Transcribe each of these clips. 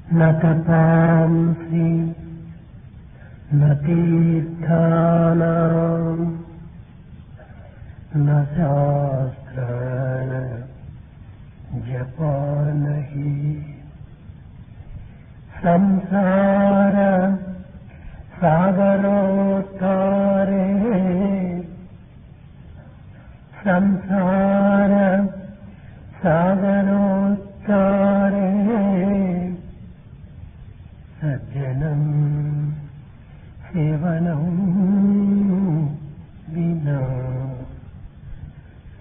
न तपांसि न तीर्थानां न शास्त्राण जपो नहि संसार सागरोत्तारे संसार सागरोत्तारे सज्जनं सेवनं विना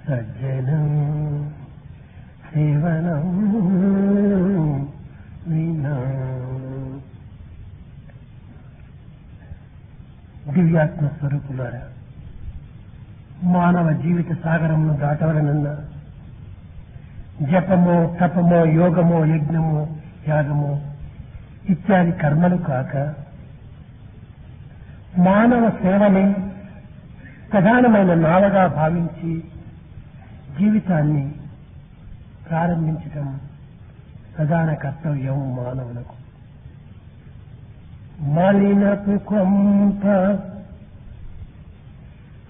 सज्जनं सेवनं विना దివ్యాత్మ స్వరూపులారా, మానవ జీవిత సాగరంలో దాటవలనన్నా జపమో తపమో యోగమో యజ్ఞమో త్యాగమో ఇత్యాది కర్మలు కాక మానవ సేవని ప్రధానమైన నావగా భావించి జీవితాన్ని ప్రారంభించడం ప్రధాన కర్తవ్యం మానవులకు. మలినపు కొంప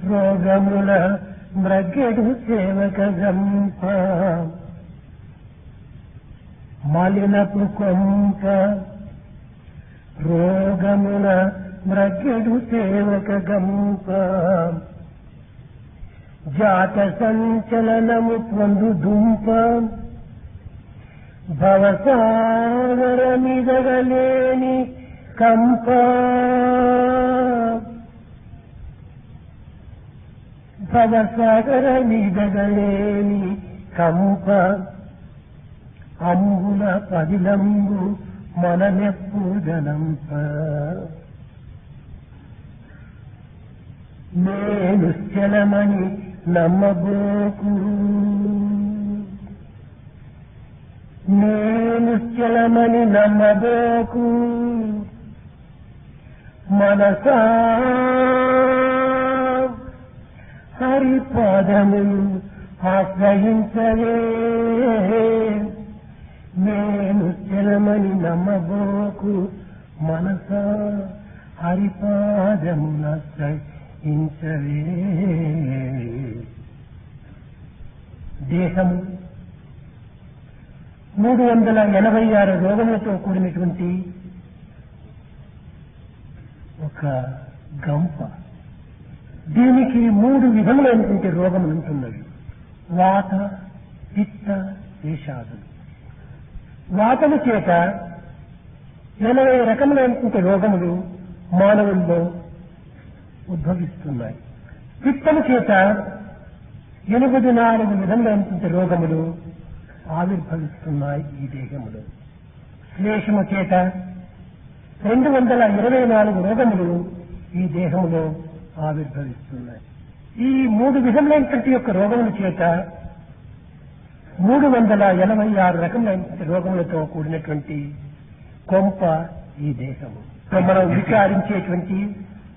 రోగముల మ్రగెడు సేవక గంప మలినపు కొంప రోగముల మ్రగెడు సేవక గంప జాత సంచలనము పొందు దుంప భవసాగర మిదగలేని కంప భవసాగర మిదగలేని కంప అంబుల పదిలంబు మననెప్పుదనంప నేను చలమని నమ్మబోకు నేను చలమని నమ్మబోకు మనసా హరిపాదములు ఆశ్రయించవే నేను చలమని నమ్మబోకు మనసా హరిపాదములు ఆశ్రయించవే. దేహము 386 రోగములతో కూడినటువంటి ఒక గంప. దీనికి 3 విధములైనటువంటి రోగములు ఉంటున్నవి: వాత, పిత్త, వేషాదులు. వాతము చేత 80 రకములైనటువంటి రోగములు మానవుల్లో ఉద్భవిస్తున్నాయి. పిత్తము చేత 84 విధములైనటువంటి రోగములు ఆవిర్భవిస్తున్నాయి ఈ దేహములో. శ్లేషము చేత 224 రోగములు ఈ దేహములో ఆవిర్భవిస్తున్నాయి. ఈ 3 విధములైనటువంటి యొక్క రోగముల చేత 386 రకములైనటువంటి రోగములతో కూడినటువంటి కొంప ఈ దేహము. మనం విచారించేటువంటి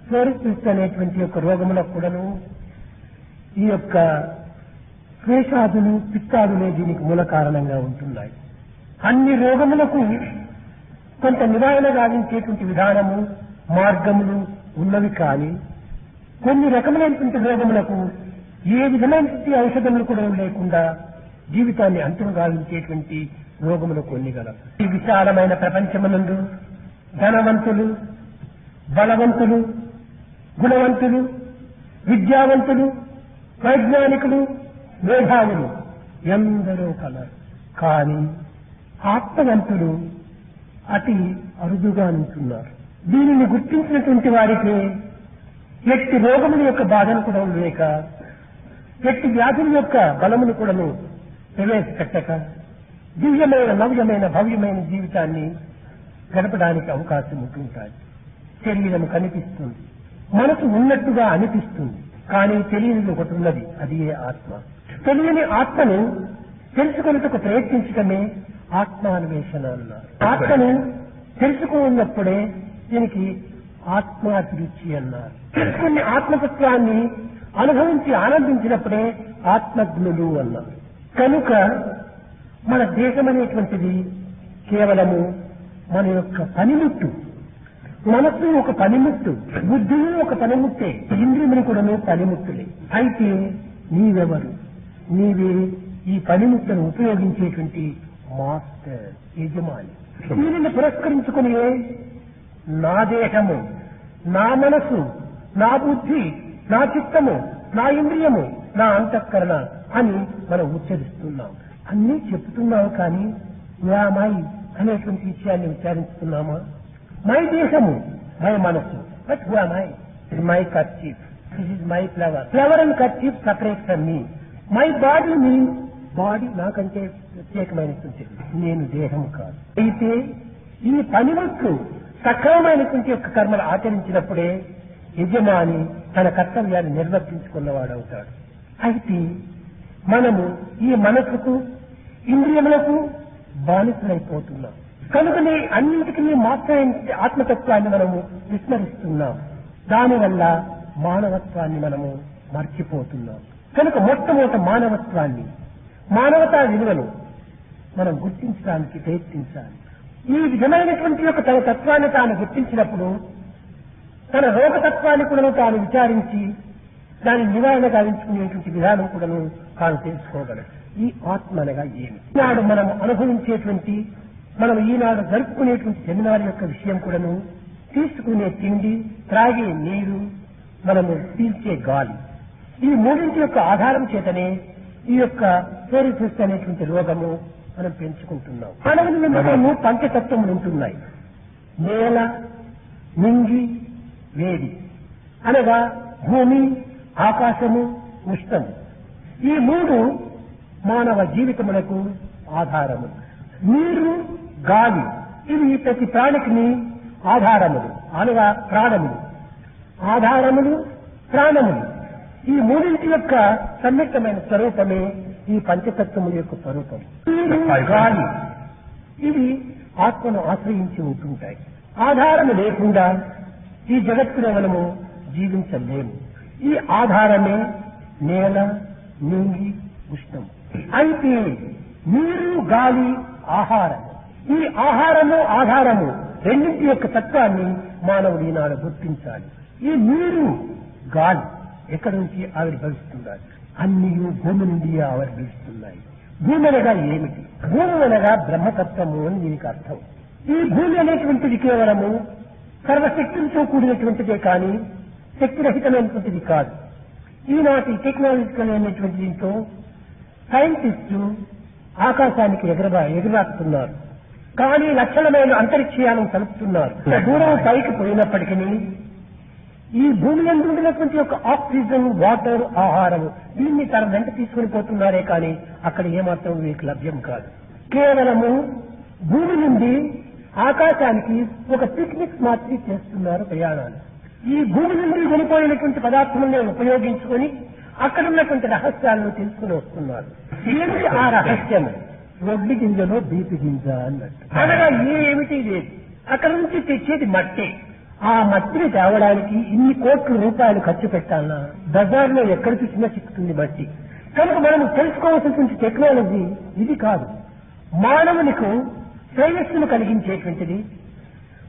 ఫ్లోరిసిస్ అనేటువంటి యొక్క రోగములకు కూడాను ఈ యొక్క క్లేశాదులు, పిత్తాదులే దీనికి మూల కారణంగా ఉంటున్నాయి. అన్ని రోగములకు కొంత నివారణ గావించేటువంటి విధానము, మార్గములు ఉన్నవి. కానీ కొన్ని రకములైనటువంటి రోగములకు ఏ విధమైనటువంటి ఔషధములు కూడా లేకుండా జీవితాన్ని అంతం గావించేటువంటి రోగములు కొన్ని గలవు. ఈ విశాలమైన ప్రపంచమునందు ధనవంతులు, బలవంతులు, గుణవంతులు, విద్యావంతులు, వైజ్ఞానికులు, మేధావులు ఎందరో కలరు. కానీ ఆత్మవంతులు అతి అరుదుగా ఉంటున్నారు. దీనిని గుర్తించినటువంటి వారికి ఎట్టి రోగముల యొక్క బాధను కూడా లేక, ఎట్టి వ్యాధుల యొక్క బలమును కూడాను ప్రవేశపెట్టక దివ్యమైన, నవ్యమైన, భవ్యమైన జీవితాన్ని గడపడానికి అవకాశం ఉంటుంటాయి. శరీరం కనిపిస్తుంది, మనసు ఉన్నట్టుగా అనిపిస్తుంది. కానీ తెలియనిది ఒకటి ఉన్నది, అది ఏ ఆత్మ. తెలియని ఆత్మను తెలుసుకొనుటకు ప్రయత్నించడమే ఆత్మాన్వేషణ అన్నారు. ఆత్మను తెలుసుకున్నప్పుడే దీనికి ఆత్మాభిరుచి అన్నారు. తెలుసుకుని ఆత్మతత్వాన్ని అనుభవించి ఆనందించినప్పుడే ఆత్మజ్ఞులు అన్నారు. కనుక మన దేశం అనేటువంటిది కేవలము మన యొక్క పనిముట్టు. మనస్సు ఒక పనిముట్టు, బుద్ధి ఒక పనిముట్టే, ఇంద్రియములు కూడా పనిముట్టులే. అయితే నీవెవరు? నీవే ఈ పనిముట్టును ఉపయోగించేటువంటి మాస్టర్, యజమాని. దీనిని పురస్కరించుకుని నా దేహము, నా మనసు, నా బుద్ధి, నా చిత్తము, నా ఇంద్రియము, నా అంతఃకరణ అని మనం ఉచ్చరిస్తున్నాం. అన్నీ చెప్తున్నావు కానీ మై అనేటువంటి విషయాన్ని విచారిస్తున్నామా? మై దేహము, మై మనసు, but my kerchief, this is my flower. Flower and kerchief separate from me. My body means body నాకంటే ప్రత్యేకమైనటువంటి, నేను దేహం కాదు. అయితే ఈ పనిముట్లు సక్రమమైనటువంటి యొక్క కర్మలు ఆచరించినప్పుడే యజమాని తన కర్తవ్యాన్ని నిర్వర్తించుకున్నవాడవుతాడు. అయితే మనము ఈ మనసుకు, ఇంద్రియములకు బానిసలైపోతున్నాం. కనుకనే అన్నింటికీ మాత్రమే ఆత్మతత్వాన్ని మనము విస్మరిస్తున్నాం. దానివల్ల మానవత్వాన్ని మనము మర్చిపోతున్నాం. కనుక మొట్టమొదట మానవత్వాన్ని, మానవతా విలువను మనం గుర్తించడానికి ప్రయత్నించాలి. ఈ విధమైనటువంటి యొక్క తన తత్వాన్ని తాను గుర్తించినప్పుడు తన రోగతత్వాన్ని కూడా తాను విచారించి దాని నివారణ గావించుకునేటువంటి విధానం కూడా తాను తెలుసుకోగలడు. ఈ ఆత్మ అనగా ఏమి? ఈనాడు మనం అనుభవించేటువంటి, మనం ఈనాడు జరుపుకునేటువంటి సెమినార్ యొక్క విషయం కూడాను తీసుకునే తిండి, త్రాగే నీరు, మనము పీల్చే గాలి, ఈ మూడింటి యొక్క ఆధారం చేతనే ఈ యొక్క సోరియాసిస్ అనేటువంటి రోగము మనం పెంచుకుంటున్నాం. మానవుని నిమిత్తము పంచతత్వములు ఉంటున్నాయి. నేల, నింగి, వేడి అనగా భూమి, ఆకాశము, ఉష్ణము. ఈ మూడు మానవ జీవితములకు ఆధారము. నీరు, గాలి ఇవి ప్రతి ప్రాణికి ఆధారములు అనగా ప్రాణములు. ఆధారములు, ప్రాణములు ఈ మూడింటి యొక్క సమ్మిళితమైన స్వరూపమే ఈ పంచతత్వముల యొక్క స్వరూపం. నీరు, గాలి ఇవి ఆత్మను ఆశ్రయించి ఉంటుంటాయి. ఆధారము లేకుండా ఈ జగత్తులో మనము జీవించలేము. ఈ ఆధారమే నేల, నింగి, ఉష్ణం. అయితే నీరు, గాలి ఆహారం. ఈ ఆహారము, ఆధారము రెండింటి యొక్క తత్వాన్ని మానవుడు ఈనాడు గుర్తించాలి. ఈ నీరు, గాలి ఎక్కడి నుంచి ఆవిర్భవిస్తున్నాయి? అన్నీ భూమి నుండి ఆవిర్భవిస్తున్నాయి. భూమి అనగా ఏమిటి? భూమి అనగా బ్రహ్మతత్వము అని దీనికి అర్థం. ఈ భూమి అనేటువంటిది కేవలము సర్వశక్తులతో కూడినటువంటిదే కానీ శక్తిరహితమైనటువంటిది కాదు. ఈనాటి టెక్నాలజికల్ అయినటువంటి దీంతో సైంటిస్టు ఆకాశానికి ఎగరాకుతున్నారు. కానీ లక్షణమైన అంతరిక్షయానం కలుపుతున్నారు. దూరం పైకి పోయినప్పటికీ ఈ భూమి యందు ఉండినటువంటి యొక్క ఆక్సిజన్, వాటర్, ఆహారము దీన్ని తన వెంట తీసుకుని పోతున్నారే కానీ అక్కడ ఏమాత్రం వీరికి లభ్యం కాదు. కేవలము భూమి నుండి ఆకాశానికి ఒక పిక్నిక్ మాత్రమే చేస్తున్నారు ప్రయాణాలు. ఈ భూమి నుండి వెళ్ళిపోయినటువంటి పదార్థములను ఉపయోగించుకొని అక్కడ ఉన్నటువంటి రహస్యాలను తెలుసుకుని వస్తున్నారు. ఏమిటి ఆ రహస్యము? రొడ్డి గింజలో బీపి గింజ అన్నట్టు. అనగా ఏమిటి లేదు, అక్కడ నుంచి తెచ్చేది మట్టి. ఆ మట్టిని తేవడానికి ఇన్ని కోట్ల రూపాయలు ఖర్చు పెట్టాలన్నా బజార్లో ఎక్కడ చూసినా చిక్కుతుంది మట్టి. కనుక మనం తెలుసుకోవాల్సినటువంటి టెక్నాలజీ ఇది కాదు. మానవునికి శ్రేయస్సును కలిగించేటువంటిది,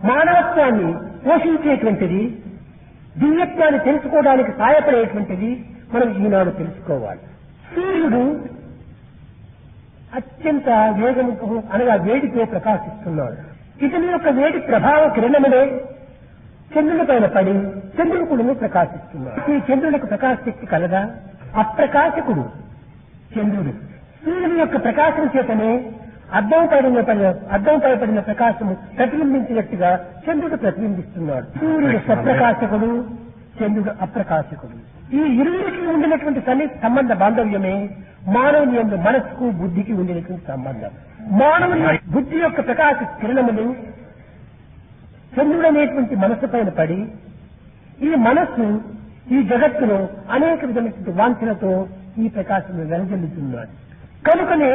మానవత్వాన్ని పోషించేటువంటిది, దివ్యత్వాన్ని తెలుసుకోవడానికి సహాయపడేటువంటిది మనం ఈనాడు తెలుసుకోవాలి. సూర్యుడు అత్యంత వేగంతో అనగా వేడితో ప్రకాశిస్తున్నాడు. ఇతని యొక్క వేడి ప్రభావ కిరణములే చంద్రుని పైన పడి చంద్రుడు కూడా ప్రకాశిస్తున్నాడు. ఈ చంద్రునికి ప్రకాశ శక్తి కలదా? అప్రకాశకుడు చంద్రుడు. సూర్యుని యొక్క ప్రకాశం చేతనే అద్దం పైన ప్రకాశము ప్రతిబింబించినట్టుగా చంద్రుడు ప్రతిబింబిస్తున్నాడు. సూర్యుడు స్వప్రకాశకుడు, చంద్రుడు అప్రకాశకుడు. ఈ ఇరువురికి ఉండినటువంటి సంబంధ బాంధవ్యమే మానవుని యొక్క మనస్సుకు, బుద్ధికి ఉండినటువంటి సంబంధం. మానవుని బుద్ధి యొక్క ప్రకాశ కిరణములు చంద్రుడు అనేటువంటి మనస్సు పైన పడి ఈ మనస్సు ఈ జగత్తులో అనేక విధమైనటువంటి వాంఛలతో ఈ ప్రకాశం వెలజల్లుతున్నాడు. కనుకనే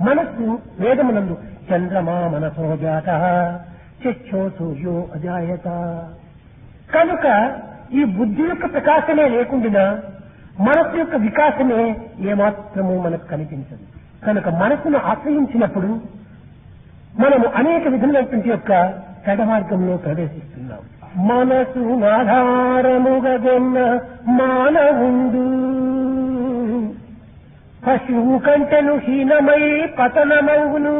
మనస్సు వేదమునందు చంద్రమా మనసో జాత చక్షో సూర్యో అజాయత. కనుక ఈ బుద్ధి యొక్క ప్రకాశమే లేకుండా మనస్సు యొక్క వికాసమే ఏమాత్రము మనకు కనిపించదు. కనుక మనస్సును ఆశ్రయించినప్పుడు మనము అనేక విధములైనటువంటి యొక్క చెడ్డ మార్గంలో ప్రవేశిస్తున్నాం. మనసు ఆధారముగొన్న మానవుండు పశువు కంటెను హీనమై పతనమవును.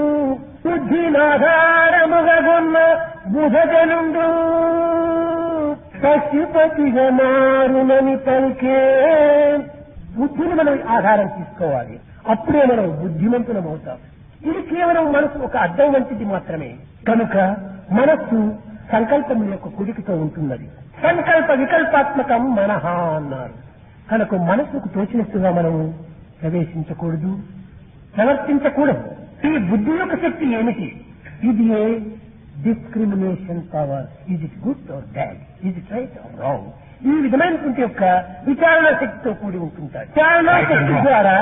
బుద్ధినాధారముగొన్న బుధజనుండు పశుపతిగా మారునని పలికే. బుద్ధిని మనం ఆధారం తీసుకోవాలి, అప్పుడే మనం బుద్ధిమంతులం అవుతాం. ఇది కేవలం మనసు ఒక అద్దం వంటిది మాత్రమే. కనుక మనస్సు సంకల్పం యొక్క కుడికితో ఉంటున్నది. సంకల్ప వికల్పాత్మకం మనహ అన్నారు. కనుక మనస్సుకు తోచినట్టుగా మనం ప్రవేశించకూడదు, ప్రవర్తించకూడదు. ఈ బుద్ధి యొక్క శక్తి ఏమిటి? ఇది discrimination power. Is it good or bad, is it right are wrong, ఈ విధమైనటువంటి యొక్క విచారణ శక్తితో కూడి ఉంటుంటారు. విచారణ శక్తి ద్వారా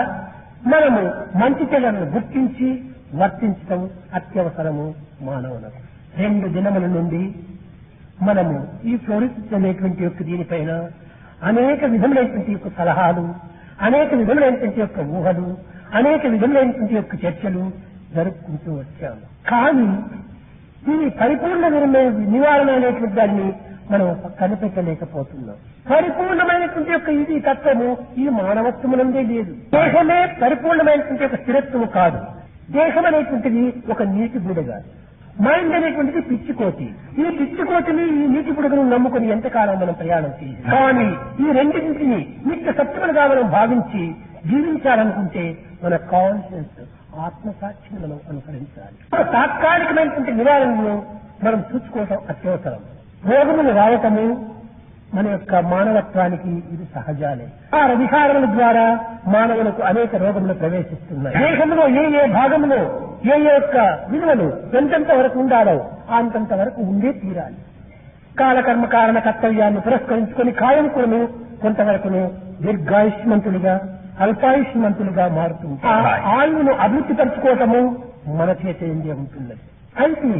మనము మంచి చెడులను గుర్తించి వర్తించడం అత్యవసరము మానవులకు. 2 దినముల నుండి మనము ఈ ఫ్లోరిసిస్ అనేటువంటి యొక్క దీనిపైన అనేక విధములైనటువంటి యొక్క సలహాలు, అనేక విధములైనటువంటి యొక్క ఊహలు, అనేక విధములైనటువంటి యొక్క చర్చలు జరుపుకుంటూ వచ్చాము. కానీ దీని పరిపూర్ణ నివారణ అనేటువంటి దాన్ని మనం కనిపెట్టలేకపోతున్నాం. పరిపూర్ణమైనటువంటి యొక్క ఇది తత్వము ఈ మానవత్వమునందే లేదు. దేహమే పరిపూర్ణమైనటువంటి యొక్క స్థిరత్వము కాదు. దేహం అనేటువంటిది ఒక నీటి బుడగ, మైండ్ అనేటువంటిది పిచ్చికోతి. ఈ పిచ్చికోతిని ఈ నీటి బుడగను నమ్ముకుని ఎంతకాలం మనం ప్రయాణం చేయాలి. కానీ ఈ రెండింటిని నిత్య సత్యములుగా మనం భావించి జీవించాలనుకుంటే మన కాన్షియన్స్ ఆత్మసాక్షిని మనం అనుసరించాలి. తాత్కాలికమైనటువంటి నివారణను మనం చూసుకోవటం అత్యవసరం. రోగములు రావటము మన యొక్క మానవత్వానికి ఇది సహజాలే. ఆ విహారముల ద్వారా మానవులకు అనేక రోగములు ప్రవేశిస్తున్నాయి. దేహంలో ఏ ఏ భాగంలో ఏ యొక్క విలువలు ఎంతెంత వరకు ఉండాలో అంతంత వరకు ఉండే తీరాలి. కాలకర్మ కారణ కర్తవ్యాన్ని పురస్కరించుకొని కాయముకులను కొంతవరకును దీర్ఘాయుష్మంతులుగా అల్పాయుష్మంతులుగా మారుతుంది. ఆ ఆయువును అభివృద్ధి పరచుకోవటము మన చేతేందే ఉంటున్నది. అయితే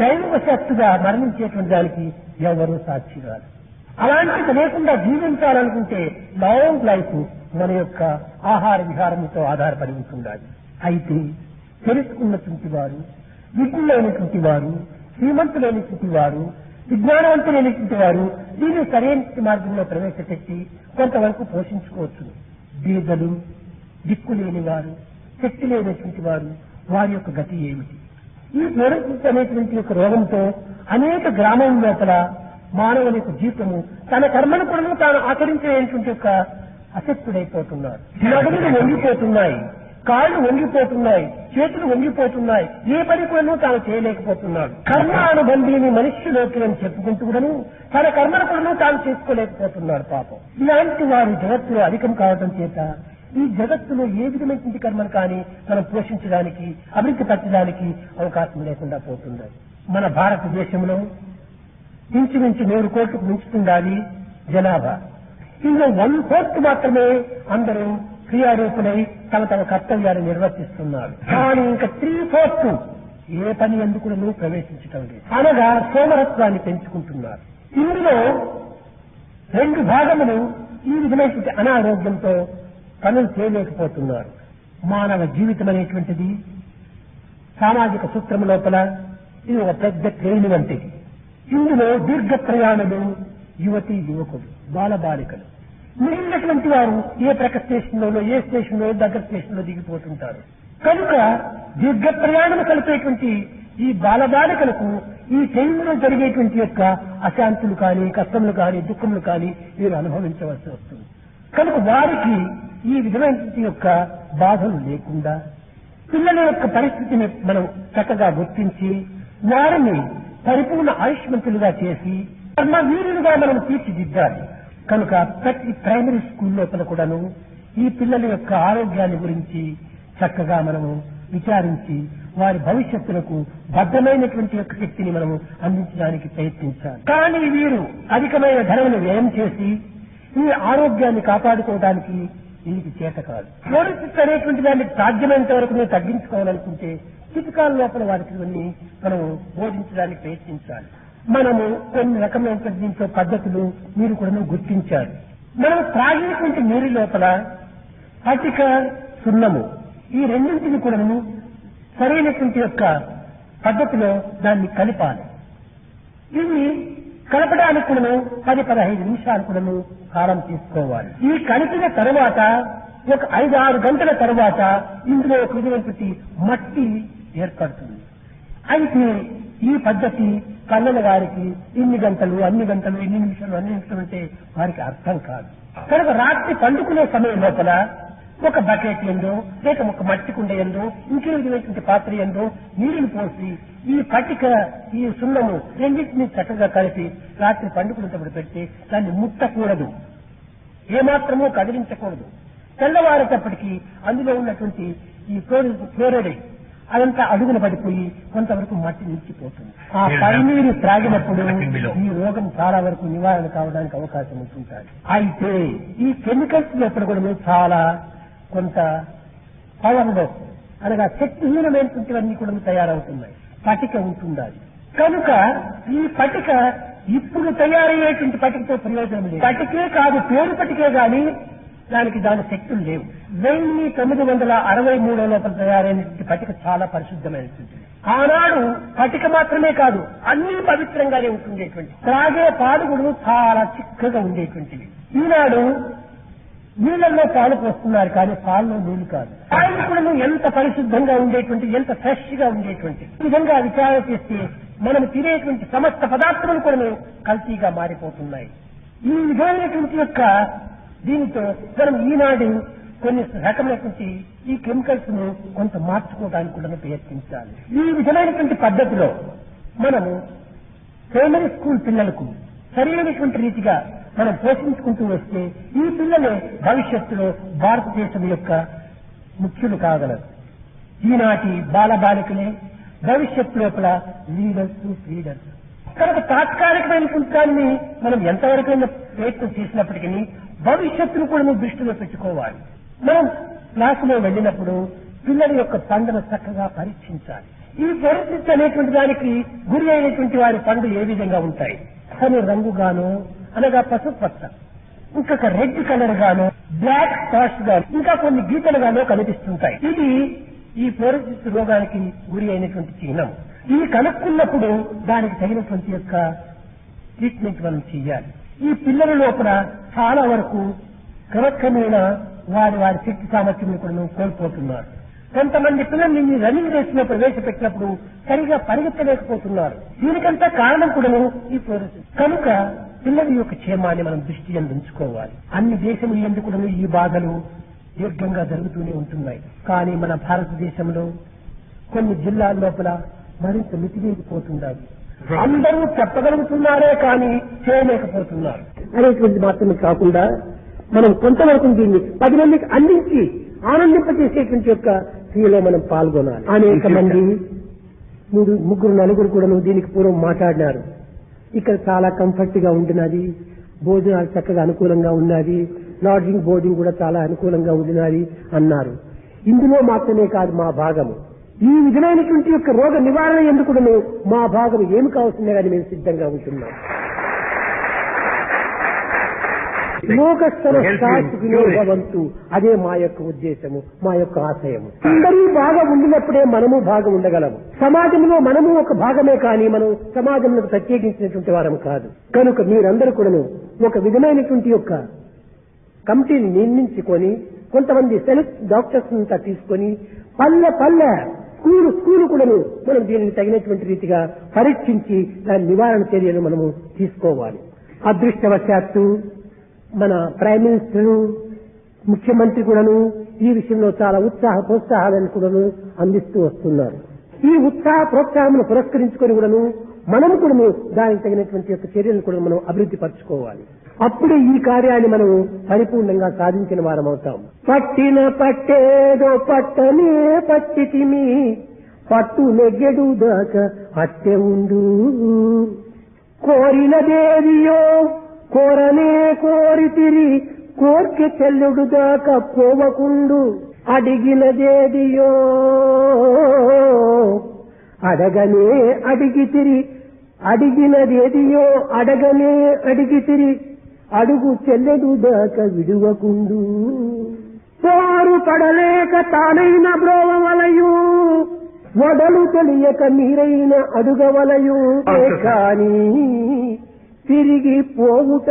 దైవవశక్తుగా మరణించేటువంటి దానికి ఎవరూ సాక్షి కాదు. అలాంటిది లేకుండా జీవించాలనుకుంటే లాంగ్ లైఫ్ మన యొక్క ఆహార విహారంతో ఆధారపడి ఉంటుండాలి. అయితే తెలుసుకున్నటువంటి వారు, విజ్ఞులైనటువంటి వారు, శ్రీమంతులైనటువంటి వారు, విజ్ఞానవంతులైనటువంటి వారు దీన్ని సరైన మార్గంలో ప్రవేశపెట్టి కొంతవరకు పోషించుకోవచ్చు. బీదలు, దిక్కులేని వారు, శక్తి లేనటువంటి వారు, వారి యొక్క గతి ఏమిటి? ఈ ఫ్లోరోసిస్ అనేటువంటి యొక్క రోగంతో అనేక గ్రామం లోపల మానవుని యొక్క జీవితము తన కర్మను కూడా తాను ఆచరించేటువంటి యొక్క అశక్తుడైపోతున్నాడు. నడుములు వంగిపోతున్నాయి, కాళ్ళు వంగిపోతున్నాయి, చేతులు వంగిపోతున్నాయి, ఏ పని కూడా తాను చేయలేకపోతున్నాడు. కర్మ అనుబంధిని మనుష్యులోకి అని చెప్పుకుంటూ కూడాను తన కర్మను కూడా తాను చేసుకోలేకపోతున్నాడు. పాపం ఇలాంటి వారి జగత్తులో అధికం కావడం చేత ఈ జగత్తులో ఏ విధమైనటువంటి కర్మను కానీ మనం పోషించడానికి, అభివృద్ధి పరచడానికి అవకాశం లేకుండా పోతుంది. మన భారతదేశంలో ఇంచుమించు 100 కోట్లకు మించుతుండాలి జనాభా. ఇందులో 1/4 మాత్రమే అందరూ క్రియారూపులై తమ తమ కర్తవ్యాన్ని నిర్వర్తిస్తున్నారు. కానీ ఇంకా 3/4 ఏ పని ఎందుకు ప్రవేశించటం లేదు. అనగా సోమరత్వాన్ని పెంచుకుంటున్నారు. ఇందులో 2 భాగములు ఈ విధమైనటువంటి అనారోగ్యంతో పనులు చేయలేకపోతున్నారు. మానవ జీవితం అనేటువంటిది సామాజిక సూత్రం లోపల ఇది ఒక పెద్ద ట్రైన్ వంటిది. ఇందులో దీర్ఘ ప్రయాణులు, యువతి యువకులు, బాలబాలికలు, మిగిలినటువంటి వారు ఏ ప్రక్క స్టేషన్లో, ఏ స్టేషన్లో, దగ్గర స్టేషన్లో దిగిపోతుంటారు. కనుక దీర్ఘ ప్రయాణం కలిపేటువంటి ఈ బాలబాలికలకు ఈ ట్రైన్లో జరిగేటువంటి యొక్క అశాంతులు కానీ, కష్టములు కానీ, దుఃఖములు కానీ వీరు అనుభవించవలసి వస్తుంది. కనుక వారికి ఈ విధమైనటువంటి యొక్క బాధలు లేకుండా పిల్లల యొక్క పరిస్థితిని మనం చక్కగా గుర్తించి వారిని పరిపూర్ణ ఆయుష్మంతులుగా చేసి కర్మవీరులుగా మనం తీర్చిదిద్దాలి. కనుక ప్రతి ప్రైమరీ స్కూల్ లోపల కూడాను ఈ పిల్లల యొక్క ఆరోగ్యాన్ని గురించి చక్కగా మనము విచారించి వారి భవిష్యత్తులకు బద్దమైనటువంటి యొక్క శక్తిని మనము అందించడానికి ప్రయత్నించాలి. కానీ వీరు అధికమైన ధనమును వ్యయం చేసి ఈ ఆరోగ్యాన్ని కాపాడుకోవడానికి వీరికి చేత కాదు. ఫ్లోరోసిస్ అనేటువంటి దాన్ని సాధ్యమైనంత వరకు మేము తగ్గించుకోవాలనుకుంటే చికిత్సల లోపల వారికి మనం బోధించడానికి ప్రయత్నించాలి. మనము కొన్ని రకమైనటువంటి దీంట్లో పద్ధతులు మీరు కూడా గుర్తించారు. మనం త్రాగినటువంటి నీరు లోపల అధిక సున్నము ఈ రెండింటిని కూడా సరైనటువంటి యొక్క పద్ధతిలో దాన్ని కలిపాలి. ఇది కలపడానికి కూడా 10-15 నిమిషాలు కూడా కాలం తీసుకోవాలి. ఈ కలిపిన తర్వాత ఒక 5-6 గంటల తర్వాత ఇందులో ఒక విధమైనటువంటి మట్టి ఏర్పడుతుంది. అయితే ఈ పద్ధతి కన్నల వారికి ఇన్ని గంటలు అన్ని గంటలు ఇన్ని నిమిషాలు అన్ని నిమిషాలు అంటే వారికి అర్థం కాదు. కనుక రాత్రి పండుకునే సమయం లోపల ఒక బకెట్ ఎందో లేక ఒక మట్టి కుండ ఎందో ఇంకే విధమైనటువంటి పాత్ర ఎందో నీళ్లు పోసి ఈ పట్టిక ఈ సున్నము రెండింటినీ చక్కగా కలిపి రాత్రి పండుకునేటప్పుడు పెడితే దాన్ని ముట్టకూడదు, ఏమాత్రమూ కదిలించకూడదు. తెల్లవారేటప్పటికీ అందులో ఉన్నటువంటి ఈ ఫ్లోరైడ్ అదంతా అడుగున పడిపోయి కొంతవరకు మట్టి నిలిచిపోతుంది. ఆ పన్నీరు త్రాగినప్పుడు ఈ రోగం చాలా వరకు నివారణ కావడానికి అవకాశం ఉంటుంటాయి. అయితే ఈ కెమికల్స్ లోపల కూడా చాలా కొంత పవర్లెస్ అనగా శక్తిహీనమైనటువంటివన్నీ కూడా తయారవుతున్నాయి. పటిక ఉంటుండాలి. కనుక ఈ పటిక ఇప్పుడు తయారయ్యేటువంటి పటికతో ప్రయోజనం లేదు. పటికే కాదు, పేరు పటికే గాని దాని శక్తులు లేవు. 1963 లోపల తయారైనటువంటి పటిక చాలా పరిశుద్ధమైనటువంటిది. ఆనాడు పటిక మాత్రమే కాదు, అన్ని పవిత్రంగానే ఉంటుండేటువంటి, త్రాగే పాలు కూడా చాలా చిక్కగా ఉండేటువంటివి. ఈనాడు నీళ్లలో పాలు పోస్తున్నారు కానీ పాలలో నీళ్లు కాదు. పాలు కూడా ఎంత పరిశుద్ధంగా ఉండేటువంటి, ఎంత ఫ్రెష్ గా ఉండేటువంటి. ఈ విధంగా విచారణ చేస్తే మనం తినేటువంటి సమస్త పదార్థాలు కూడా కల్తీగా మారిపోతున్నాయి. ఈ విధమైనటువంటి యొక్క దీనితో మనం ఈనాడు కొన్ని రకమైనటువంటి ఈ కెమికల్స్ ను కొంత మార్చుకోవడానికి కూడా ప్రయత్నించాలి. ఈ విధమైనటువంటి పద్ధతిలో మనము ప్రైమరీ స్కూల్ పిల్లలకు సరైనటువంటి రీతిగా మనం పోషించుకుంటూ వస్తే ఈ పిల్లలే భవిష్యత్తులో భారతదేశం యొక్క ముఖ్యులు కాగలరు. ఈనాటి బాలబాలికలే భవిష్యత్తు లోపల లీడర్స్, లీడర్స్. కనుక తాత్కాలికమైనటువంటి దాన్ని మనం ఎంతవరకైనా ప్రయత్నం చేసినప్పటికీ భవిష్యత్తును కూడా దృష్టిలో పెట్టుకోవాలి. మనం క్లాసులో వెళ్ళినప్పుడు పిల్లల యొక్క పండును చక్కగా పరీక్షించాలి. ఈ పరీక్ష అనేటువంటి దానికి గురి అయినటువంటి వారి పండు ఏ విధంగా ఉంటాయి అని రంగుగాను అనగా పసుపు పచ్చ, ఇంకొక రెడ్ కలర్ గాను, బ్లాక్ స్పాట్స్ గాను, ఇంకా కొన్ని గీతలుగానో కనిపిస్తుంటాయి. ఇది ఈ ఫ్లోరోసిస్ రోగానికి గురి అయినటువంటి చిహ్నం. ఇది కనుక్కున్నప్పుడు దానికి తగినటువంటి యొక్క ట్రీట్మెంట్ మనం చేయాలి. ఈ పిల్లల లోపల చాలా వరకు క్రమక్రమేణా వారి శక్తి సామర్థ్యం కూడా కోల్పోతున్నారు. కొంతమంది పిల్లల్ని రన్నింగ్ రేస్ లో ప్రవేశపెట్టినప్పుడు సరిగా పరిగెత్తలేకపోతున్నారు. దీనికంతా కారణం కూడా ఈ ఫ్లోరోసిస్. కనుక పిల్లల యొక్క క్షేమాన్ని మనం దృష్టి ఉంచుకోవాలి. అన్ని దేశములు ఎందుకు కూడా ఈ బాధలు దీర్ఘంగా జరుగుతూనే ఉంటున్నాయి. కానీ మన భారతదేశంలో కొన్ని జిల్లాల లోపల మరింత మితిమీరిపోతున్నారు. అందరూ చెప్పగలుగుతున్నారే కానీ చేయలేకపోతున్నారు అనేటువంటి మాత్రమే కాకుండా మనం కొంతవరకు దీన్ని 10 మందికి అందించి ఆనందింపజేసేటువంటి యొక్క క్రియలో మనం పాల్గొనాలి. అనేక మంది 3-4 కూడా దీనికి పూర్వం మాట్లాడినారు. ఇక్కడ చాలా కంఫర్ట్ గా ఉంటున్నది, భోజనాలు చక్కగా అనుకూలంగా ఉన్నది, లాడ్జింగ్ బోర్డింగ్ కూడా చాలా అనుకూలంగా ఉంటున్నది అన్నారు. ఇందులో మాత్రమే కాదు మా భాగము. ఈ విధమైనటువంటి యొక్క రోగ నివారణ ఎందుకు మా భాగం ఏమి కావాల్సిందే కానీ మేము సిద్ధంగా ఉంటున్నాం. లోకస్థలవంతు అదే మా యొక్క ఉద్దేశము, మా యొక్క ఆశయము. అందరూ బాగా ఉండినప్పుడే మనము భాగం ఉండగలము. సమాజంలో మనము ఒక భాగమే కానీ మనం సమాజంలో ప్రత్యేకించినటువంటి వారం కాదు. కనుక మీరందరూ కూడా ఒక విధమైనటువంటి యొక్క కమిటీని నిర్మించుకొని కొంతమంది సెలెక్ట్ డాక్టర్స్ అంతా తీసుకొని పల్లె స్కూలు కూడా మనం దీనిని తగినటువంటి రీతిగా పరీక్షించి దాని నివారణ చర్యలు మనము తీసుకోవాలి. అదృష్టవశాత్తు మన ప్రైమ్ మినిస్టర్, ముఖ్యమంత్రి కూడాను ఈ విషయంలో చాలా ప్రోత్సాహాలను కూడాను అందిస్తూ వస్తున్నారు. ఈ ఉత్సాహ ప్రోత్సాహమును పురస్కరించుకొని కూడాను మనము కూడా దానికి తగినటువంటి యొక్క చర్యలను కూడా మనం అభివృద్ధి పరచుకోవాలి. అప్పుడే ఈ కార్యాన్ని మనం పరిపూర్ణంగా సాధించిన వారం అవుతాం. పట్టిన పట్టేదో పట్టనే పట్టితిమి, పట్టు నెగ్గెడు దాకా అట్టె ఉండు, కోరినదేదియో కోరనే కోరితిరి, కోర్కె చెల్లుడు దాకా పోవకుండు, అడిగినదేదియో అడగనే అడిగితిరి, అడిగినదేదియో అడగనే అడిగితిరి, అడుగు చెల్లెడు దాకా విడువకుండు, పోరు పడలేక తానైన బ్రోవలయు, వడలు తెలియక మీరైన అడుగవలయు కానీ తిరిగి పోవుట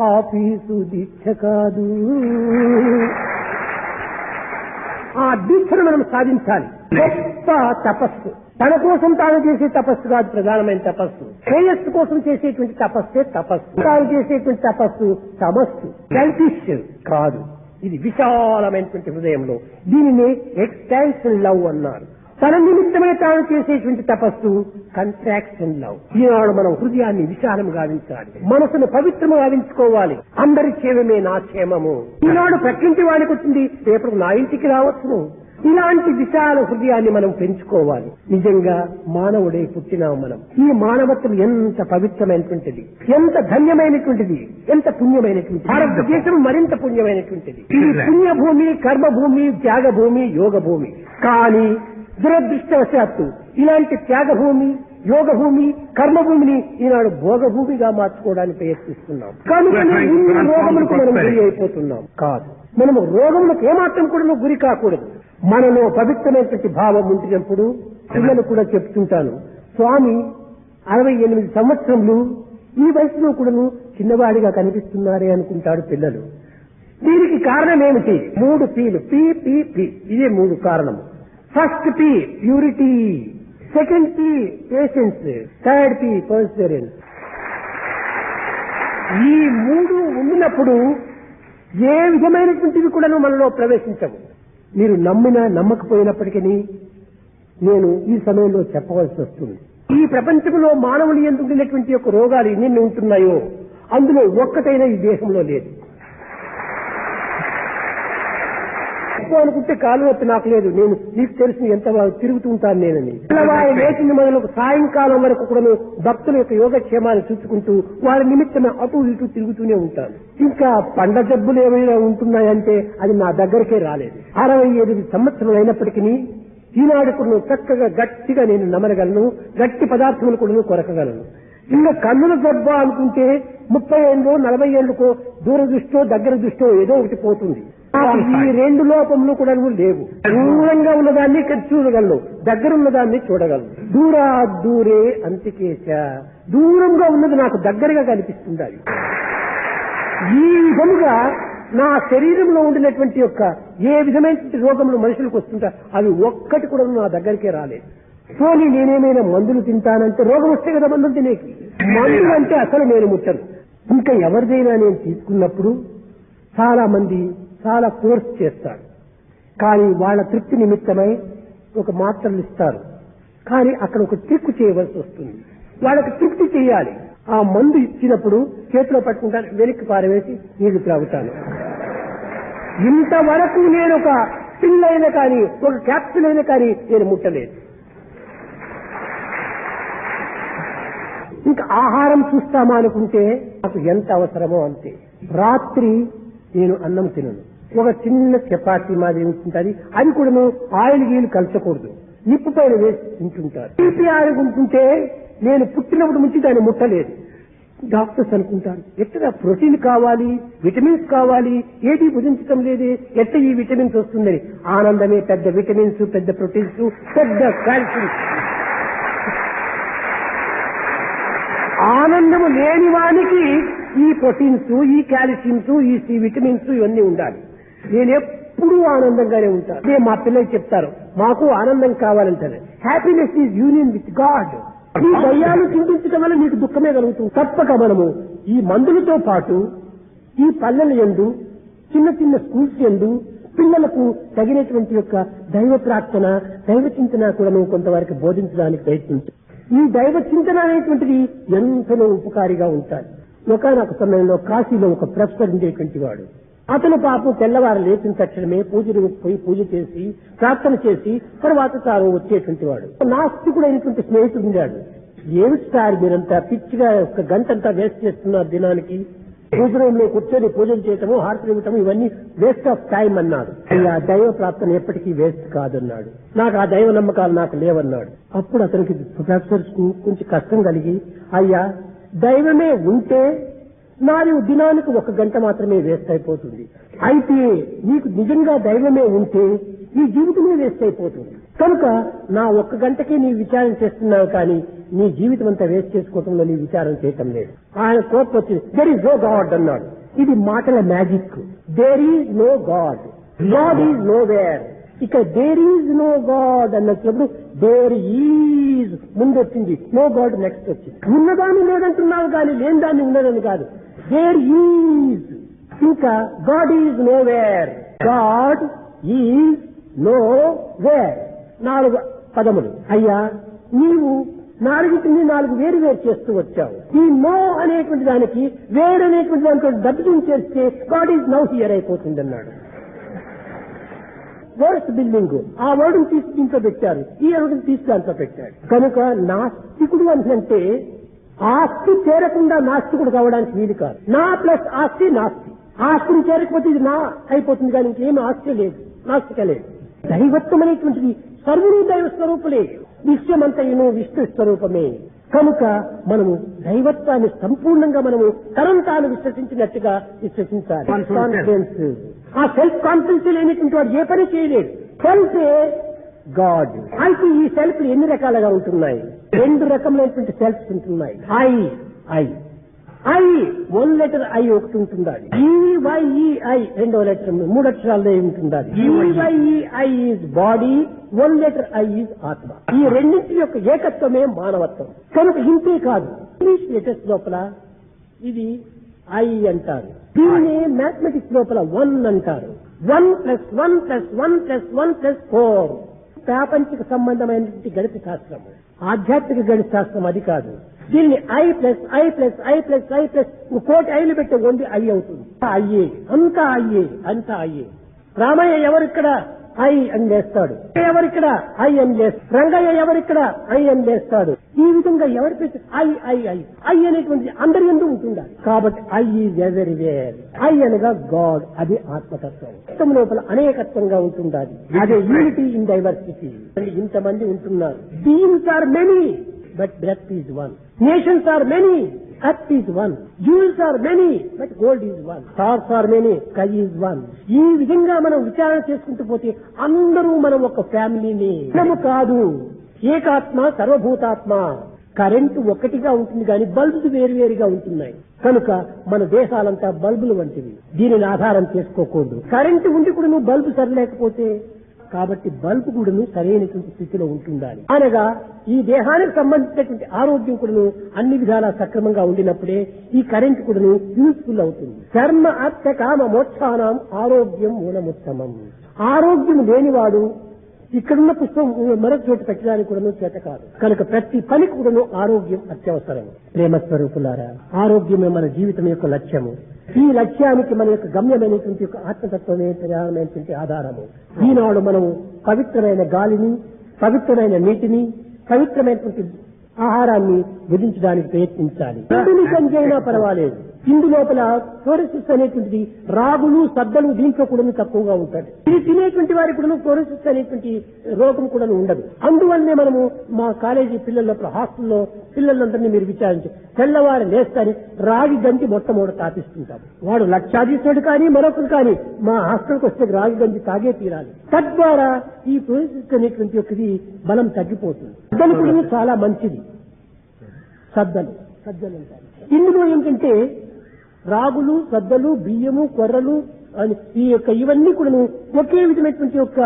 ఆఫీసు దీక్ష కాదు. ఆ దీక్షను మనం సాధించాలి. గొప్ప తపస్సు తన కోసం తాను చేసే తపస్సు కాదు ప్రధానమైన తపస్సు. శ్రేయస్సు కోసం చేసేటువంటి తపస్సే తపస్సు. తాను చేసేటువంటి తపస్సు తమస్సు, సెల్ఫిష్ కాదు. ఇది విశాలమైనటువంటి హృదయంలో. దీనిని ఎక్స్పాన్షన్ లవ్ అన్నారు. తన నిమిత్తమే తాను చేసేటువంటి తపస్సు కంట్రాక్షన్ లవ్. ఈనాడు మనం హృదయాన్ని విశాలం గావించాలి, మనసును పవిత్రము గావించుకోవాలి. అందరి క్షేమమే నా క్షేమము. ఈనాడు ప్రకృతి వాడికి వచ్చింది, రేపు నా ఇంటికి రావచ్చును. ఇలాంటి విశాల హృదయాన్ని మనం పెంచుకోవాలి. నిజంగా మానవుడే పుట్టినాం మనం. ఈ మానవత్వం ఎంత పవిత్రమైనటువంటిది, ఎంత ధన్యమైనటువంటిది, ఎంత పుణ్యమైనటువంటిది. భారతదేశం మరింత పుణ్యమైనటువంటిది. ఇది పుణ్యభూమి, కర్మభూమి, త్యాగభూమి, యోగ భూమి. కానీ దురదృష్టవశాత్తు ఇలాంటి త్యాగభూమి, యోగభూమి, కర్మభూమిని ఈనాడు భోగభూమిగా మార్చుకోవడానికి ప్రయత్నిస్తున్నాం. కనుకనే ఇన్ని రోగములకు మనం గురి అయిపోతున్నాం. కాదు, మనము రోగములకు ఏమాత్రం కూడా గురి కాకూడదు. మనలో పవిత్రమైనటువంటి భావం ఉంటున్నప్పుడు పిల్లలు కూడా చెప్తుంటాను, స్వామి 68 సంవత్సరములు ఈ వయసులో కూడాను చిన్నవాడిగా కనిపిస్తున్నారే అనుకుంటాడు పిల్లలు. దీనికి కారణం ఏమిటి? 3 పీలు, పి. ఇదే 3 కారణము. First P purity, second P patience, third P Perseverance. ఈ 3 ఉన్నప్పుడు ఏ విధమైనటువంటివి కూడా మనలో ప్రవేశించవు. మీరు నమ్మినా నమ్మకపోయినప్పటికీ నేను ఈ సమయంలో చెప్పవలసి వస్తుంది. ఈ ప్రపంచంలో మానవులు ఎందుకున్నటువంటి యొక్క రోగాలు ఎన్ని ఉంటున్నాయో అందులో ఒక్కటైనా ఈ దేశంలో లేదు. అనుకుంటే కాలు నొప్పి నాకు లేదు, నేను నీకు తెలిసిన ఎంత తిరుగుతూ ఉంటాను నేనని. తెల్లవారు లేచిన మొదలు సాయంకాలం వరకు కూడా భక్తుల యొక్క యోగక్షేమాన్ని చూసుకుంటూ వారి నిమిత్తమే అటు ఇటు తిరుగుతూనే ఉంటాను. ఇంకా పండ జబ్బులు ఏమైనా ఉంటున్నాయంటే అది నా దగ్గరికే రాలేదు. 68 సంవత్సరాలు అయినప్పటికీ ఈనాడు కూడా చక్కగా గట్టిగా నేను నమలగలను, గట్టి పదార్థములు కూడా కొరకగలను. ఇంకా కన్నుల జబ్బ అనుకుంటే 30 ఏళ్ళు 40 ఏళ్ళకో దూర దృష్టో దగ్గర దృష్టో ఏదో ఒకటి పోతుంది. ఈ 2 లోపములు కూడా లేవు. దూరంగా ఉన్నదాన్ని చూడగలను, దగ్గర ఉన్నదాన్ని చూడగలను. దూరే అంతికేశ, దూరంగా ఉన్నది నాకు దగ్గరగా కనిపిస్తుంది. ఈ విధముగా నా శరీరంలో ఉండినటువంటి యొక్క ఏ విధమైనటువంటి రోగములు మనుషులకు వస్తుంటా అవి ఒక్కటి కూడా నా దగ్గరికే రాలేదు. పోనీ నేనేమైనా మందులు తింటానంటే రోగం వస్తే కదా మందులు తినేకి. మందులు అంటే అసలు నేను ముట్టను. ఇంకా ఎవరిదైనా నేను తీసుకున్నప్పుడు చాలా మంది చాలా కోర్స్ చేస్తారు, కానీ వాళ్ళ తృప్తి నిమిత్తమై ఒక మాత్రలు ఇస్తారు. కానీ అక్కడ ఒక ట్రిక్ చేయవలసి వస్తుంది. వాళ్ళకి తృప్తి చేయాలి. ఆ మందు ఇచ్చినప్పుడు చేతిలో పట్టుకుంటాను, వెనక్కి పారవేసి నీళ్లు త్రాగుతాను. ఇంతవరకు నేను ఒక పిల్ అయినా కానీ ఒక క్యాప్సిల్ అయినా కానీ నేను ముట్టలేదు. ఇంకా ఆహారం చూస్తామా అనుకుంటే నాకు ఎంత అవసరమో అంతే. రాత్రి నేను అన్నం తినను. ఒక చిన్న చపాతీ మాది ఉంటుంది, అది కూడా ఆయిల్ గీలు కలచకూడదు, నిప్పు పైన వేసి తింటుంటారు. తీపి ఆడుకుంటుంటే నేను పుట్టినప్పుడు నుంచి దాన్ని ముట్టలేదు. డాక్టర్స్ అనుకుంటారు ఎట్లా ప్రోటీన్ కావాలి, విటమిన్స్ కావాలి, ఏది భుజించటం లేదే, ఎట్లా ఈ విటమిన్స్ వస్తుందని. ఆనందమే పెద్ద విటమిన్స్, పెద్ద ప్రోటీన్స్, పెద్ద కాల్షియం. ఆనందము లేని వానికి ఈ ప్రోటీన్స్, ఈ కాల్షియమ్స్, ఈ విటమిన్స్ ఇవన్నీ ఉండాలి. నేను ఎప్పుడూ ఆనందంగానే ఉంటాను. నేను మా పిల్లలు చెప్తారు, మాకు ఆనందం కావాలంటారు. Happiness is union with God. ఈ దయ్యాలు చింతించడం వల్ల మీకు దుఃఖమే కలుగుతుంది. తప్పక మనము ఈ మందులతో పాటు ఈ పల్లెల యందు, చిన్న చిన్న స్కూల్స్ యందు పిల్లలకు తగినటువంటి యొక్క దైవ ప్రార్థన, దైవ చింతన కూడా కొంతవరకు బోధించడానికి ప్రయత్నించాం. ఈ దైవ చింతన అనేటువంటిది ఎంతనో ఉపకారిగా ఉంటాయి. ఒకనొక సమయంలో కాశీలో ఒక ప్రొఫెసర్ ఉండేటువంటి వాడు. అతను పాపం తెల్లవారు లేచిన తక్షణమే పూజలకు పోయి పూజ చేసి ప్రార్థన చేసి తర్వాత తాను వచ్చేటువంటి వాడు. నాస్తికుడైనటువంటి స్నేహితుడు ఉన్నాడు. ఏమిటి సార్ మీరంతా పిచ్చిగా ఒక గంటంతా వేస్ట్ చేస్తున్నారు దినానికి, పూజలో కూర్చొని పూజలు చేయటము, హారతులు ఇవ్వటము ఇవన్నీ వేస్ట్ ఆఫ్ టైం అన్నాడు. ఆ దైవ ప్రార్థన ఎప్పటికీ వేస్ట్ కాదన్నాడు. నాకు ఆ దైవ నమ్మకాలు నాకు లేవన్నాడు. అప్పుడు అతనికి ప్రొఫెసర్స్ కు కొంచెం కష్టం కలిగి, అయ్యా దైవమే ఉంటే నాది దినానికి 1 గంట మాత్రమే వేస్ట్ అయిపోతుంది. అయితే నీకు నిజంగా దైవమే ఉంటే నీ జీవితమే వేస్ట్ అయిపోతుంది. కనుక నా ఒక్క గంటకే నీ విచారణ చేస్తున్నావు కానీ నీ జీవితం అంతా వేస్ట్ చేసుకోవటంలో నీ విచారణ చేయటం లేదు. ఆయన కోపం వచ్చింది. దేర్ ఈజ్ నో గాడ్ అన్నాడు. ఇది మాటల magic. There is no God, God is nowhere. ఇక దేర్ ఈజ్ నో గాడ్ అన్నప్పుడు దేర్ ఈజ్ ముందు వచ్చింది, నో గాడ్ నెక్స్ట్ వచ్చింది. ఉన్నదాన్ని లేదంటున్నావు కానీ లేని దాన్ని ఉన్నదని కాదు. దేర్ ఈజ్, ఇంకా God is know where, God is know where. 4 పదములు. అయ్యా నీవు 4టిని 4 వేరు వేరు చేస్తూ వచ్చావు. ఈ నో అనేటువంటి దానికి వేర్ అనేటువంటి దాంతో డబ్బు చేస్తే గాడ్ ఈజ్ నౌ హియర్ అయిపోతుంది అన్నాడు. వర్డ్స్ బిల్డింగ్ ఆ వర్డ్ని తీసి దీంట్లో పెట్టారు, ఈ వర్డ్ని తీసి దాంట్లో పెట్టారు. కనుక నాస్తికుడు అంటే ఆస్తి చేరకుండా నాస్తికుడు కావడానికి వీలు కాదు. నా ప్లస్ ఆస్తి నాస్తి. ఆస్తిని చేరకపోతే ఇది నా అయిపోతుంది కానీ ఇంకేం ఆస్తి లేదు, నాస్తిక లేదు. దైవత్వం అనేటువంటిది సర్వులు దైవ స్వరూపులే, విశ్వమంతయును విష్ణు స్వరూపమే. కనుక మనము దైవత్వాన్ని సంపూర్ణంగా మనము తనంతాను విశ్వసించినట్టుగా విశ్వసించాలి. కాన్ఫిడెన్స్, ఆ సెల్ఫ్ కాన్ఫిడెన్స్ లేనిటువంటి వాడు ఏ పని చేయలేడు. సెల్ఫే గాడ్. అయితే ఈ సెల్ఫ్ ఎన్ని రకాలుగా ఉంటున్నాయి? 2 రకములైనటువంటి సెల్ఫ్స్ ఉంటున్నాయి. ఐ 1 లెటర్ ఐ ఒకటి ఉంటుంది. ఈవైఈఐ 2వ లెటర్ 3 అక్షరాలే ఉంటుంది. E Y E I is body, 1 letter I is ఆత్మ. ఈ రెండింటి యొక్క ఏకత్వమే మానవత్వం. కనుక ఇంతే కాదు, ఇంగ్లీష్ లెటర్స్ లోపల ఇది ఐ అంటారు, దీన్ని మ్యాథమెటిక్స్ లోపల 1 అంటారు. 1+1+1+1+4 ప్రాపంచిక సంబంధమైనటువంటి గణిత శాస్త్రం, ఆధ్యాత్మిక గణిత శాస్త్రం అది కాదు. దీన్ని I+I+I+I+, 1,000,000 ఐలు పెట్టే 1 ఐ అవుతుంది. అయ్యే అంతా అయ్యే. రామయ్య ఎవరిక్కడ ఐ అని లేస్తాడు, ఎవరిక్కడ ఐ అని లేస్తాడు, రంగయ్య ఎవరిక్కడ ఐ అని లేస్తాడు. ఈ విధంగా ఎవరి పెట్టి ఐ అనేటువంటి అందరి ఎందు ఉంటుండాలి. కాబట్టి ఐ ఈజ్ ఎవరీవేర్. ఐ అనగా గాడ్, అది ఆత్మతత్వం. మొత్తం లోపల అనేకత్వంగా ఉంటుండాలి. అదే యూనిటీ ఇన్ డైవర్సిటీ. ఇంతమంది ఉంటున్నారు. Beings are many but breath is one. Nations are many, earth is one. Jewels are many, but gold is one. Stars are many, sky is one. ఈ విధంగా మనం విచారణ చేసుకుంటూ పోతే అందరూ మనం ఒక ఫ్యామిలీని. మనము కాదు, ఏకాత్మ సర్వభూతాత్మ. కరెంటు ఒకటిగా ఉంటుంది కానీ బల్బులు వేరువేరుగా ఉంటున్నాయి. కనుక మన దేశాలంతా బల్బులు వంటివి. దీనిని ఆధారం చేసుకోకూడదు. కరెంటు ఉండి కూడా నువ్వు బల్బు సరిలేకపోతే, కాబట్టి బల్బు కూడాను సరైనటువంటి స్థితిలో ఉంటుండాలి. అనగా ఈ దేహానికి సంబంధించినటువంటి ఆరోగ్యం కూడాను అన్ని విధాలా సక్రమంగా ఉండినప్పుడే ఈ కరెంట్ కూడాను యూస్ఫుల్ అవుతుంది. కర్మ అర్థ కామ మోక్షానం ఆరోగ్యం మూలముత్తమం. ఆరోగ్యం లేనివాడు ఇక్కడున్న పుష్పం మరొక చోటు పెట్టడానికి కూడాను చేత కాదు. కనుక ప్రతి పని కూడాను ఆరోగ్యం అత్యవసరం. ప్రేమ స్వరూపులారా, ఆరోగ్యమే మన జీవితం యొక్క లక్ష్యము. ఈ లక్ష్యానికి మన యొక్క గమ్యమైనటువంటి యొక్క ఆత్మతత్వమే ప్రధానమైనటువంటి ఆధారము. ఈనాడు మనము పవిత్రమైన గాలిని, పవిత్రమైన నీటిని, పవిత్రమైనటువంటి ఆహారాన్ని భుజించడానికి ప్రయత్నించాలి. ఇందుని సంజైనా పర్వాలేదు. ఇందు లోపల ఫ్లోరోసిస్ అనేటువంటిది రాగులు సద్దలు దీంట్లో కూడా తక్కువగా ఉంటుంది. ఇది తినేటువంటి వారికి కూడా ఫ్లోరోసిస్ అనేటువంటి రోగం కూడా ఉండదు. అందువల్లనే మనము మా కాలేజీ పిల్లల హాస్టల్లో పిల్లలందరినీ మీరు విచారించి తెల్లవారు లేస్తాని రాగి గంజి మొట్టమొదటి తాపిస్తుంటారు. వాడు లక్షాధీశుడు కానీ మరొకరు కానీ మా హాస్టల్కి వస్తే రాగి గంజి తాగే తీరాలి. తద్వారా ఈ ఫ్లోరోసిస్ అనేటువంటి ఒకటి బలం తగ్గిపోతుంది. సద్దలు కూడా చాలా మంచిది. సద్దలు అంటారు. ఇందులో ఏంటంటే రాగులు, సద్దలు, బియ్యము, కొర్రలు ఈ యొక్క ఇవన్నీ కూడా ఒకే విధమైనటువంటి యొక్క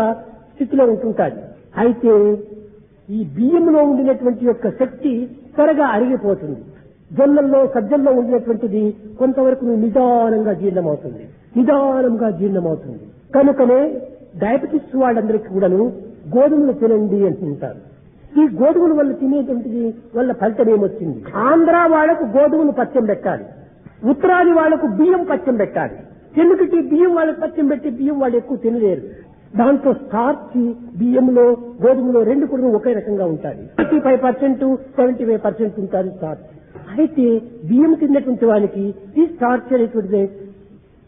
స్థితిలో ఉంటుంటాయి. అయితే ఈ బియ్యంలో ఉండినటువంటి యొక్క శక్తి త్వరగా అరిగిపోతుంది. జొన్నల్లో, సజ్జల్లో ఉండినటువంటిది కొంతవరకు నిదానంగా జీర్ణమవుతుంది. కనుకనే డయాబెటిస్ వాళ్ళందరికీ కూడాను గోధుమలు తినండి అంటుంటారు. ఈ గోధుమల వల్ల తినేటువంటిది వల్ల ఫలితం ఏమొచ్చింది? ఆంధ్ర వాళ్లకు గోధుమలు పచ్చం పెట్టాలి, ఉత్తరాది వాళ్లకు బియ్యం పచ్చం పెట్టాలి. ఎందుకంటే బియ్యం వాళ్ళకి పచ్చం పెట్టి బియ్యం వాళ్ళు ఎక్కువ తినలేరు. దాంతో స్టార్చ్ బియ్యంలో, గోధుమలో 2 కూడా ఒకే రకంగా ఉంటాయి. 35%, 75% ఉంటారు స్టార్చ్. అయితే బియ్యం తిన్నటువంటి వానికి ఈ స్టార్చ్ అనేటువంటిది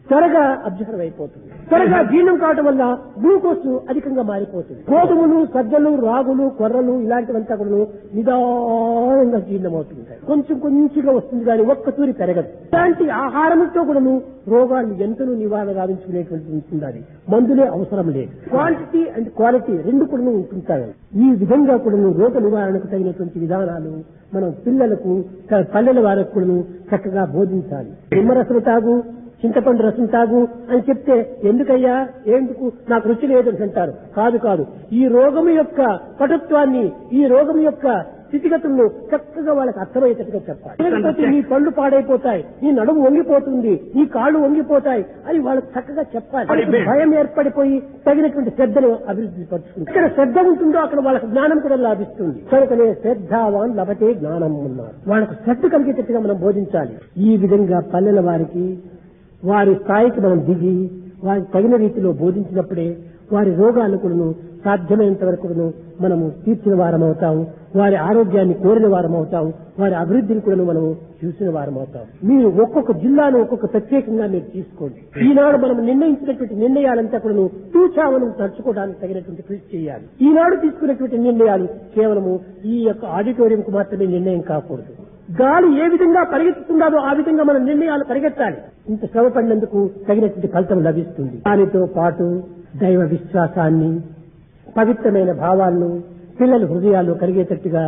త్వరగా అబ్జర్వ్ అయిపోతుంది. త్వరగా జీర్ణం కావడం వల్ల గ్లూకోజ్ అధికంగా మారిపోతుంది. గోధుమలు, సజ్జలు, రాగులు, కొర్రలు ఇలాంటివంతా కూడా నిదానంగా జీర్ణమవుతుంటాయి. కొంచెం కొంచెంగా వస్తుంది కానీ ఒక్కతూరి పెరగదు. ఇలాంటి ఆహారంతో కూడా రోగాన్ని ఎంతనూ నివారణ గావించుకునేటువంటి ఉంటుండాలి. మందులే అవసరం లేదు. క్వాంటిటీ అండ్ క్వాలిటీ రెండు కూడా ఉంటుంటాయి. ఈ విధంగా కూడా రోగ నివారణకు తగినటువంటి విధానాలు మనం పిల్లలకు, పల్లెల వారికి కూడా చక్కగా బోధించాలి. నిమ్మరసం తాగు, చింతపండు రసం తాగు అని చెప్తే ఎందుకయ్యా, ఎందుకు నాకు రుచి లేదని అంటారు. కాదు కాదు, ఈ రోగం యొక్క పటుత్వాన్ని, ఈ రోగం యొక్క స్థితిగతులను చక్కగా వాళ్ళకి అర్థమయ్యేటట్టుగా చెప్పాలి. లేకపోతే నీ పళ్ళు పాడైపోతాయి, నీ నడుము వంగిపోతుంది, నీ కాళ్ళు వంగిపోతాయి అని వాళ్ళకి చక్కగా చెప్పాలి. భయం ఏర్పడిపోయి తగినటువంటి శ్రద్ధను అభివృద్ధి పరుచుకుంది. ఇక్కడ శ్రద్ధ ఉంటుందో అక్కడ వాళ్ళకి జ్ఞానం కూడా లభిస్తుంది. కనుకనే శ్రద్ధావాన్ లభతే జ్ఞానం ఉన్నారు. వాళ్ళకు శ్రద్ధ కలిగేటట్టుగా మనం బోధించాలి. ఈ విధంగా పల్లెల వారికి వారి స్థాయికి మనం దిగి వారికి తగిన రీతిలో బోధించినప్పుడే వారి రోగాలను కూడా సాధ్యమైనంత వరకు మనము తీర్చిన వారం అవుతాం. వారి ఆరోగ్యాన్ని కోరిన వారం అవుతాం. వారి అభివృద్ధిని కూడా మనము చూసిన వారం అవుతాం. మీరు ఒక్కొక్క జిల్లాను ఒక్కొక్క ప్రత్యేకంగా మీరు తీసుకోండి. ఈనాడు మనం నిర్ణయించినటువంటి నిర్ణయాలంతా కూడా తూచావనం తడుచుకోవడానికి తగినటువంటి కృషి చేయాలి. ఈనాడు తీసుకున్నటువంటి నిర్ణయాలు కేవలము ఈ యొక్క ఆడిటోరియంకు మాత్రమే నిర్ణయం కాకూడదు. గాలి ఏ విధంగా పరిగెత్తుతుందో ఆ విధంగా మన నిర్ణయాలు పరిగెత్తాలి. ఇంత శ్రమ పడినందుకు తగినటువంటి ఫలితం లభిస్తుంది. దానితో పాటు దైవ విశ్వాసాన్ని, పవిత్రమైన భావాలను పిల్లల హృదయాల్లో కలిగేటట్టుగా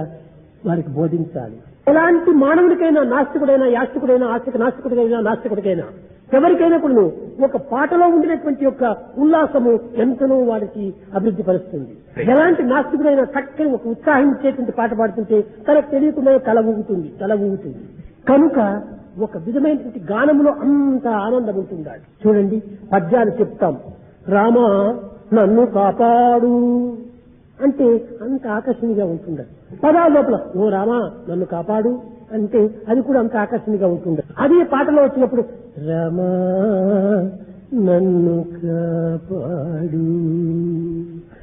వారికి బోధించాలి. ఎలాంటి మానవుడికైనా, నాస్తికుడైనా, యాస్తికుడైనా, నాస్తికుడికైనా, నాస్తికుడికైనా ఎవరికైనా కూడా ఒక పాటలో ఉండినటువంటి యొక్క ఉల్లాసము ఎంతనో వారికి అభివృద్ధి పరుస్తుంది. ఎలాంటి నాస్తికుడైనా చక్కని ఒక ఉత్సాహించేటువంటి పాట పాడుతుంటే తనకు తెలియకుండా తల ఊగుతుంది. కనుక ఒక విధమైనటువంటి గానములో అంత ఆనందం ఉంటుండాలి. చూడండి, పద్యాలు చెప్తాం. రామా నన్ను కాపాడు అంటే అంత ఆకర్షణీయంగా ఉంటుండదు. పదాల లోపల ఓ రామా నన్ను కాపాడు అంటే అది కూడా అంత ఆకర్షణీయంగా ఉంటుండదు. అదే పాటలో వచ్చినప్పుడు రామా నన్ను కాపాడు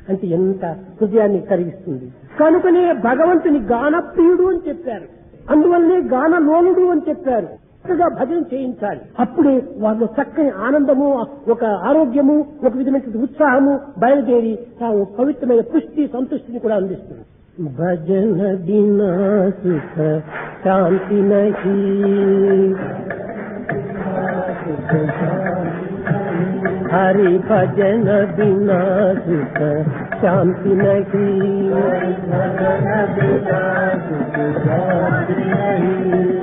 అంటే ఎంత హృదయాన్ని కలిగిస్తుంది. కనుకనే భగవంతుని గానప్రియుడు అని చెప్పారు. అందువల్లనే గానలోలుడు అని చెప్పారు. చక్కగా భజన చేయించాలి. అప్పుడే వాళ్ళు చక్కని ఆనందము, ఒక ఆరోగ్యము, ఒక విధమైన ఉత్సాహము బయలుదేరి తాము పవిత్రమైన పుష్టి, సంతృష్టిని కూడా అందిస్తుంది. భజన బినా సుఖ శాంతి నహీ, హరి భజన బినా సుఖ శాంతి నహీ,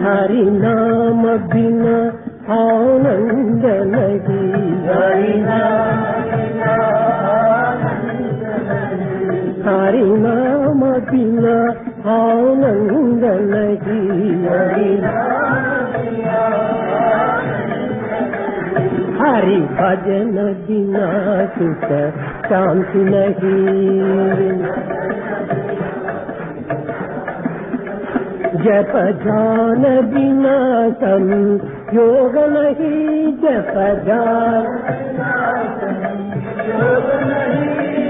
హరి నామ బినా ఆనంద నహీ, హరి నామ బినా ఆనంద నహీ, हरि भजन बिना सुख शांति नहीं, जप ध्यान बिना संयोग नहीं, जप ध्यान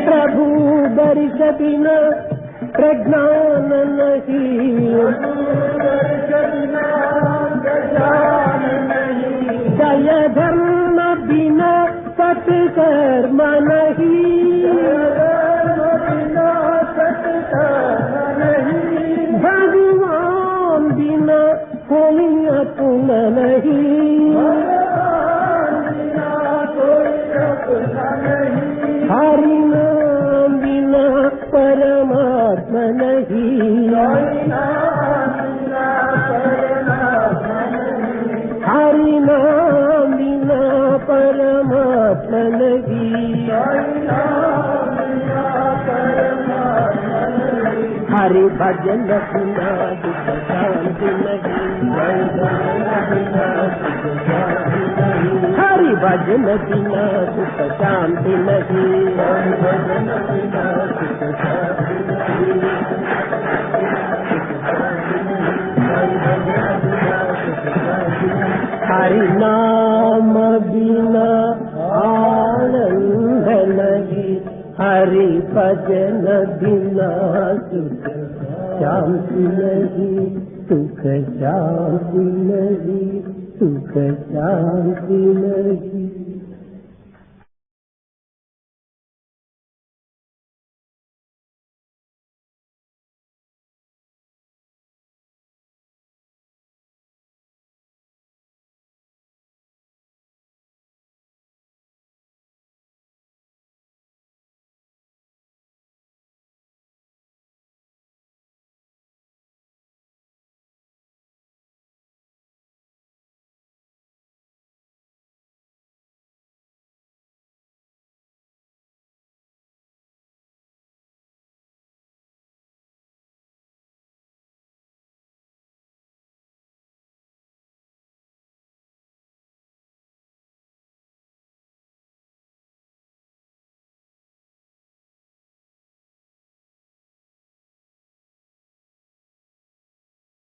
प्रभु दर्श बिना प्रज्ञान नहीं, जय धर्म बिना सत्कर्म नहीं, भगवान बिना कोई अपना नहीं, हरि नाम बिना परमात्मा नहीं, हरि नाम बिना परमात्मा नहीं, हरि भजन बिना दुख शांति नहीं, हरि भजन बिना दुख शांति नहीं, हरि नाम बिना आनंद नहीं, हरि भजन बिना सुख शांति नहीं, सुख शांति नहीं, सुख शांति नहीं।